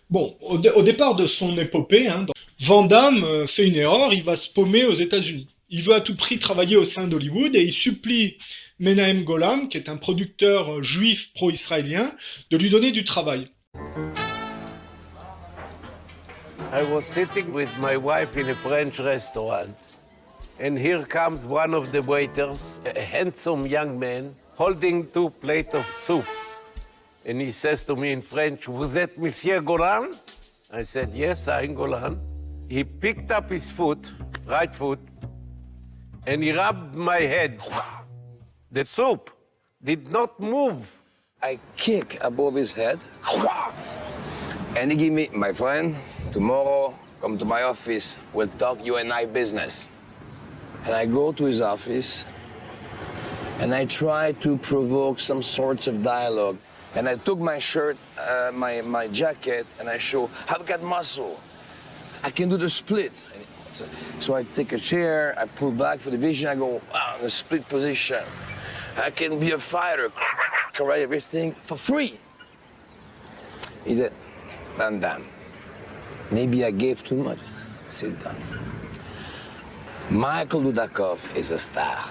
Bon, au départ de son épopée, hein, Van Damme fait une erreur, il va se paumer aux États-Unis. Il veut à tout prix travailler au sein d'Hollywood et il supplie Menahem Golan, qui est un producteur juif pro-israélien, de lui donner du travail. I was sitting with my wife in a French restaurant, and here comes one of the waiters, a handsome young man, holding two plates of soup. And he says to me in French, "Vous êtes Monsieur Golan?" I said, "Yes, I'm Golan." He picked up his foot, right foot, and he rubbed my head. The soup did not move. I kick above his head, and he give me, my friend, tomorrow come to my office, we'll talk you and I business. And I go to his office, and I try to provoke some sorts of dialogue. And I took my shirt, my jacket, and I show, I've got muscle. I can do the split. So I take a chair, I pull back for the vision, I go, wow, in the split position. I can be a fighter, write everything for free. He said, Van Damme, maybe I gave too much. Sit down. Michael Dudakov is a star.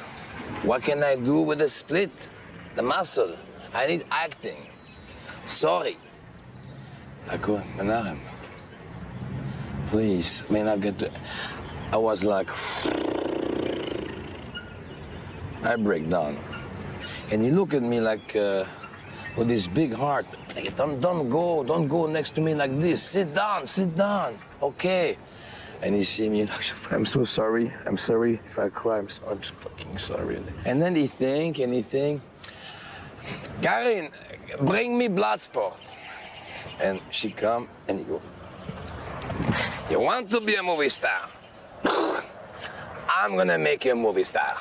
What can I do with the split? The muscle. I need acting. Sorry. I go, Menahem, please, man, I get to... I was like, I break down. And he looked at me like, with this big heart. Like, don't go next to me like this. Sit down, okay. And he see me, like, I'm so sorry. I'm sorry if I cry. I'm fucking sorry. And then he think, Karin, bring me Bloodsport. And she come and he go, you want to be a movie star? I'm gonna make you a movie star.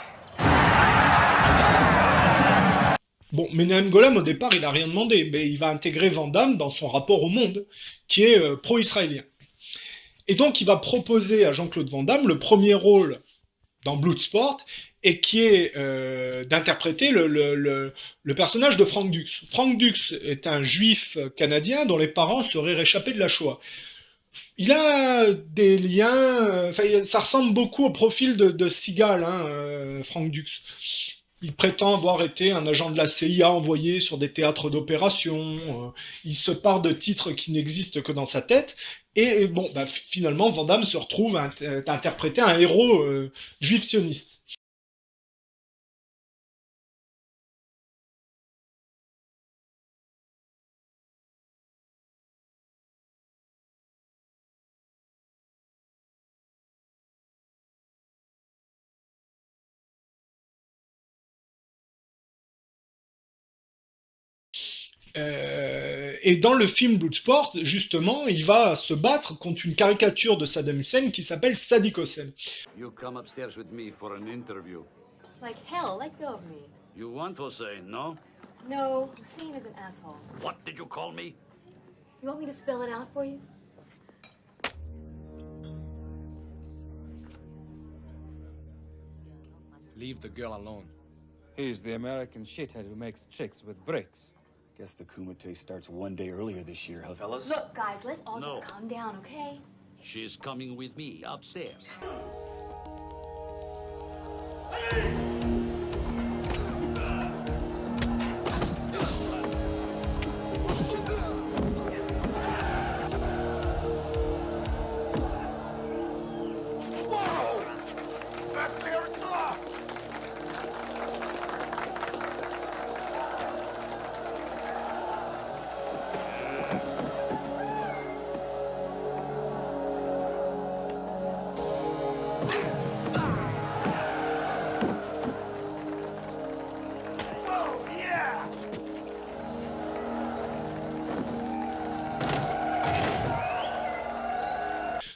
Bon, Menahem Golan, au départ, il n'a rien demandé, mais il va intégrer Van Damme dans son rapport au monde, qui est pro-israélien. Et donc, il va proposer à Jean-Claude Van Damme le premier rôle dans Bloodsport, et qui est d'interpréter le personnage de Frank Dux. Frank Dux est un juif canadien dont les parents seraient réchappés de la Shoah. Il a des liens, ça ressemble beaucoup au profil de Seagal, hein, Frank Dux. Il prétend avoir été un agent de la CIA envoyé sur des théâtres d'opération. Il se part de titres qui n'existent que dans sa tête. Et bon, bah, finalement, Van Damme se retrouve à interpréter un héros juif sioniste. Et dans le film Bloodsport, justement, il va se battre contre une caricature de Saddam Hussein qui s'appelle Sadik Hossein. You come upstairs with me for an interview. Like hell, let go of me. You want Hussein, no? No, Hussein is an asshole. What did you call me? You want me to spell it out for you? Leave the girl alone. He's the American shithead who makes tricks with bricks. Guess the Kumite starts one day earlier this year, huh, fellas? Look, guys, let's all No. just calm down, okay? She's coming with me upstairs.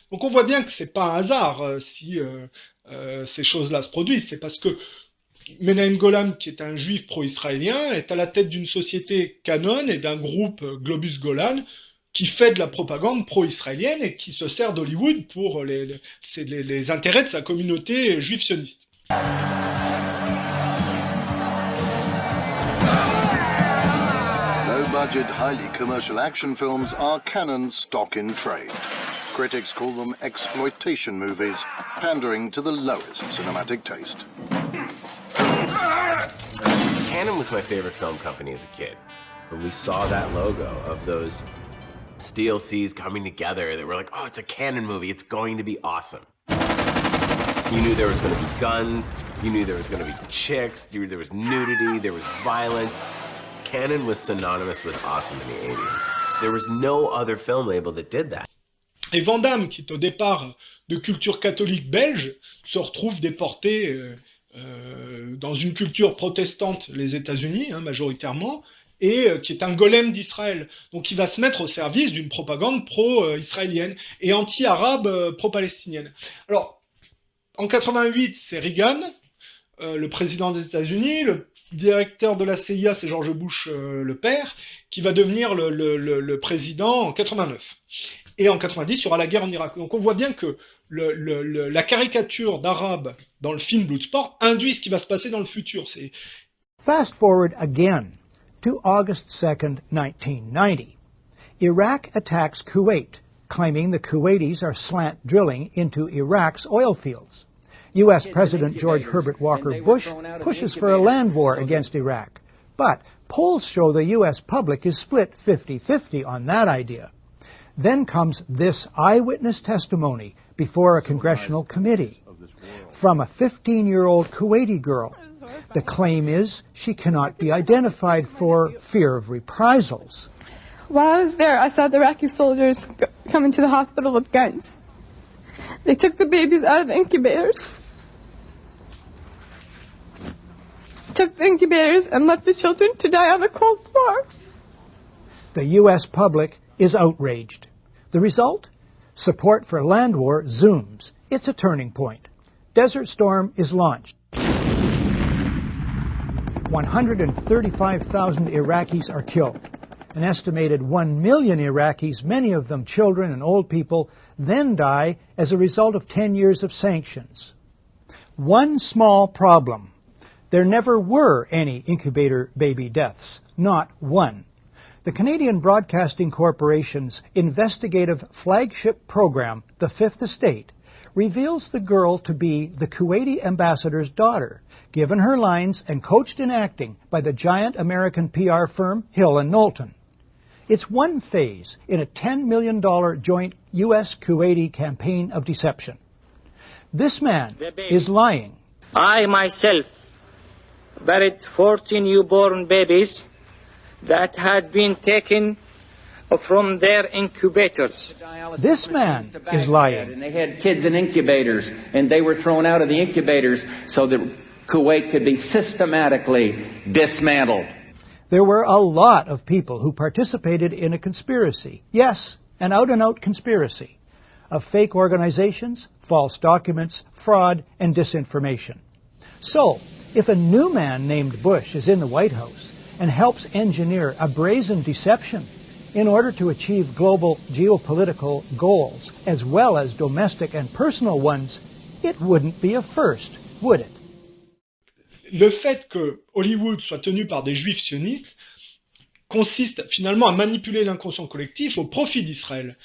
Donc on voit bien que c'est pas un hasard si ces choses-là se produisent, c'est parce que Menahem Golan, qui est un juif pro-israélien, est à la tête d'une société canon et d'un groupe Globus Golan qui fait de la propagande pro-israélienne et qui se sert d'Hollywood pour les intérêts de sa communauté juive sioniste. big-budget, highly commercial action films are Cannon's stock in trade. Critics call them exploitation movies, pandering to the lowest cinematic taste. Cannon was my favorite film company as a kid. When we saw that logo of those steel seas coming together, that were like, oh, it's a Cannon movie, it's going to be awesome. You knew there was going to be guns, you knew there was going to be chicks, you knew there was nudity, there was violence. Cannon was synonymous with awesome in the 80s. There was no other film label that did that. Et Van Damme, qui est au départ de culture catholique belge, se retrouve déporté dans une culture protestante, les États-Unis, hein, majoritairement, et qui est un golem d'Israël. Donc il va se mettre au service d'une propagande pro-israélienne et anti-arabe, pro-palestinienne. Alors, en 88, c'est Reagan, le président des États-Unis, le directeur de la CIA, c'est George Bush le père, qui va devenir le président en 89. Et en 90, il y aura la guerre en Irak. Donc on voit bien que la caricature d'arabe dans le film Bloodsport induit ce qui va se passer dans le futur. Fast forward again to August 2nd, 1990. Iraq attacks Kuwait, claiming the Kuwaitis are slant drilling into Iraq's oil fields. U.S. President George Herbert Walker Bush pushes for a land war against Iraq. But polls show the U.S. public is split 50-50 on that idea. Then comes this eyewitness testimony before a congressional committee from a 15-year-old Kuwaiti girl. The claim is she cannot be identified for fear of reprisals. While I was there, I saw the Iraqi soldiers come into the hospital with guns. They took the babies out of the incubators. Took the incubators and left the children to die on the cold floor. The U.S. public is outraged. The result? Support for land war zooms. It's a turning point. Desert Storm is launched. 135,000 Iraqis are killed. An estimated 1 million Iraqis, many of them children and old people, then die as a result of 10 years of sanctions. One small problem. There never were any incubator baby deaths. Not one. The Canadian Broadcasting Corporation's investigative flagship program, The Fifth Estate, reveals the girl to be the Kuwaiti ambassador's daughter, given her lines and coached in acting by the giant American PR firm Hill and Knowlton. It's one phase in a $10 million joint U.S.-Kuwaiti campaign of deception. This man is lying. I myself buried 14 newborn babies that had been taken from their incubators. This man is lying. And they had kids in incubators, and they were thrown out of the incubators so that Kuwait could be systematically dismantled. There were a lot of people who participated in a conspiracy. Yes, an out-and-out conspiracy of fake organizations, false documents, fraud, and disinformation. So, if a new man named Bush is in the White House and helps engineer a brazen deception in order to achieve global geopolitical goals, as well as domestic and personal ones, it wouldn't be a first, would it? Le fait que Hollywood soit tenu par des juifs sionistes consiste finalement à manipuler l'inconscient collectif au profit d'Israël.